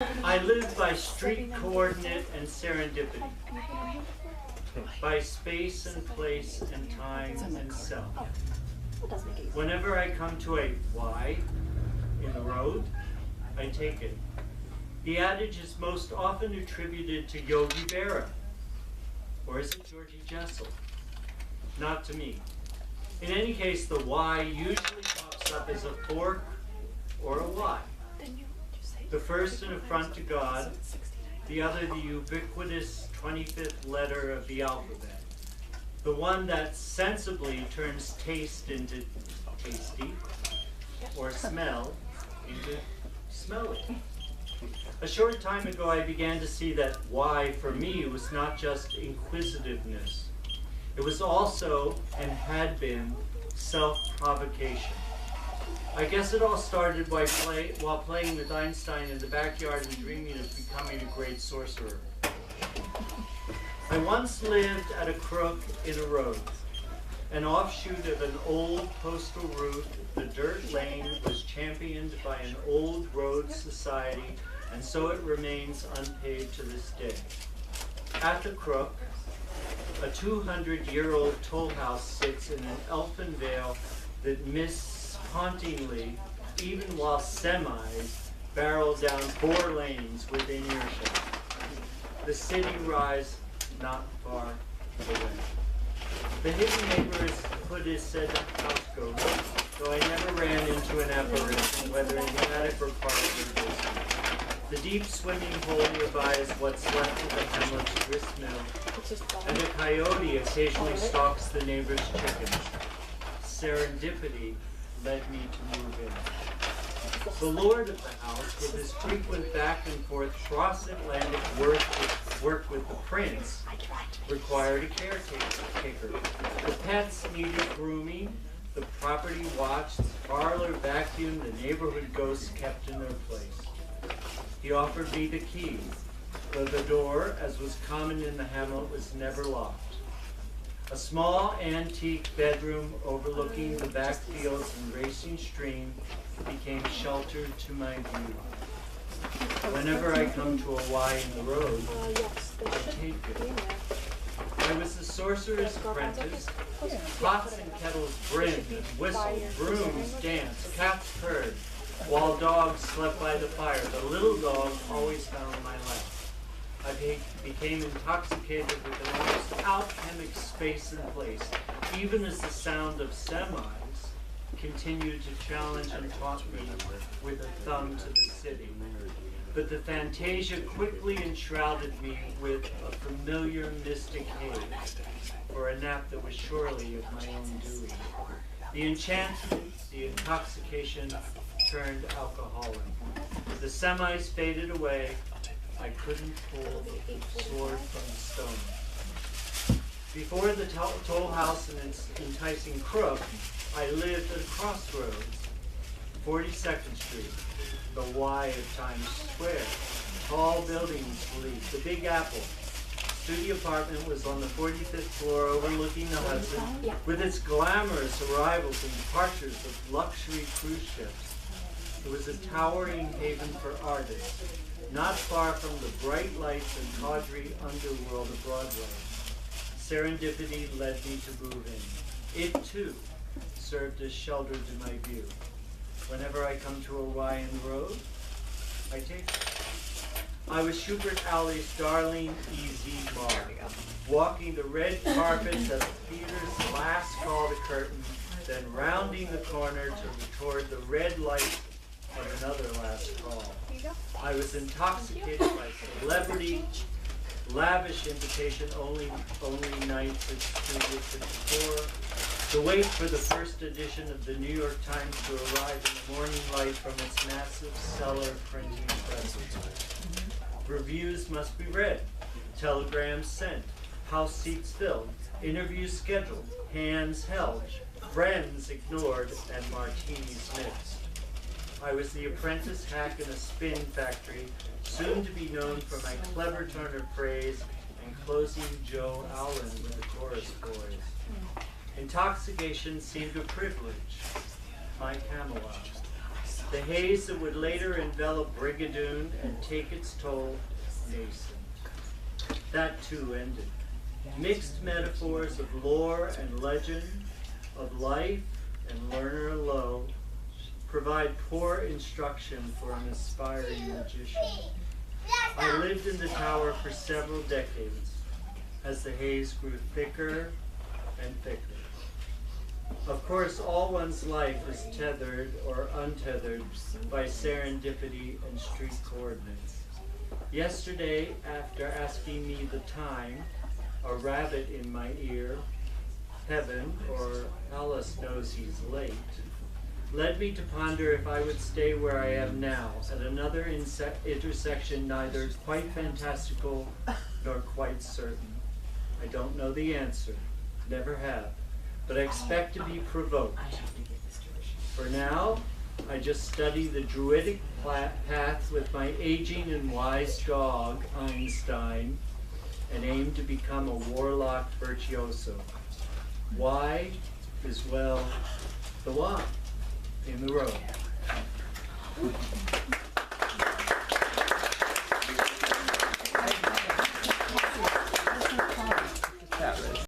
I live by street coordinate and serendipity, by space and place and time and self. Whenever I come to a Y in the road, I take it. The adage is most often attributed to Yogi Berra, or is it Georgie Jessel? Not to me. In any case, the Y usually pops up as a fork or a Y. The first an affront to God, the other the ubiquitous 25th letter of the alphabet. The one that sensibly turns taste into tasty, or smell into smelly. A short time ago, I began to see that Y for me was not just inquisitiveness. It was also, and had been, self-provocation. I guess it all started while playing with Einstein in the backyard and dreaming of becoming a great sorcerer. I once lived at a crook in a road. An offshoot of an old postal route, the dirt lane was championed by an old road society, and so it remains unpaved to this day. At the crook, a 200-year-old toll house sits in an elfin vale that hauntingly, even while semis barrel down 4 lanes within earshot. The city rise not far away. The hidden neighbor is put his said houseghost, though I never ran into an apparition, whether in the attic or parlor or basement. The deep swimming hole nearby is what's left of the hamlet's grist mill, and a coyote occasionally stalks the neighbor's chickens. Serendipity led me to move in. The lord of the house, with his frequent back and forth cross-Atlantic work with the prince, required a caretaker. The pets needed grooming, the property watched, the parlor vacuumed, the neighborhood ghosts kept in their place. He offered me the key, though the door, as was common in the hamlet, was never locked. A small antique bedroom overlooking the back fields and racing stream became shelter to my view. Whenever I come to a Y in the road, I take it. I was the sorcerer's apprentice. Pots and kettles brimmed and whistled, brooms danced, cats purred, while dogs slept by the fire. The little dog always found my lap. I became intoxicated with an almost alchemic space and place, even as the sound of semis continued to challenge and taunt me with a thumb to the city. But the fantasia quickly enshrouded me with a familiar mystic haze, for a nap that was surely of my own doing. The enchantment, the intoxication turned alcoholic. The semis faded away. I couldn't pull the sword from the stone. Before the toll house and its enticing crook, I lived at a crossroads, 42nd Street, the Y of Times Square. Tall buildings leaped, the Big Apple. Studio apartment was on the 45th floor overlooking the Hudson, with its glamorous arrivals and departures of luxury cruise ships. It was a towering haven for artists, not far from the bright lights and tawdry underworld of Broadway. Serendipity led me to move in. It, too, served as shelter to my view. Whenever I come to a Y in the road, I take it. I was Schubert Alley's darling easy bar, walking the red carpets as the theater's last call to curtain, then rounding the corner toward the red light of another last call. I was intoxicated by celebrity, lavish invitation only nights at Studio 54, the wait for the first edition of the New York Times to arrive in the morning light from its massive cellar printing presses. Reviews must be read, telegrams sent, house seats filled, interviews scheduled, hands held, friends ignored, and martinis mixed. I was the apprentice hack in a spin factory, soon to be known for my clever turn of phrase and closing Joe Allen with the chorus boys. Intoxication seemed a privilege, my Camelot. the haze that would later envelop Brigadoon and take its toll, nascent. That too ended. Mixed metaphors of lore and legend, of life and learner low, provide poor instruction for an aspiring magician. I lived in the tower for several decades as the haze grew thicker and thicker. Of course, all one's life is tethered or untethered by serendipity and street coordinates. Yesterday, after asking me the time, a rabbit in my ear, heaven, or Alice knows he's late, led me to ponder if I would stay where I am now, at another intersection neither quite fantastical nor quite certain. I don't know the answer, never have, but I expect to be provoked. For now, I just study the druidic path with my aging and wise dog, Einstein, and aim to become a warlock virtuoso. Why is, well, the why in the road.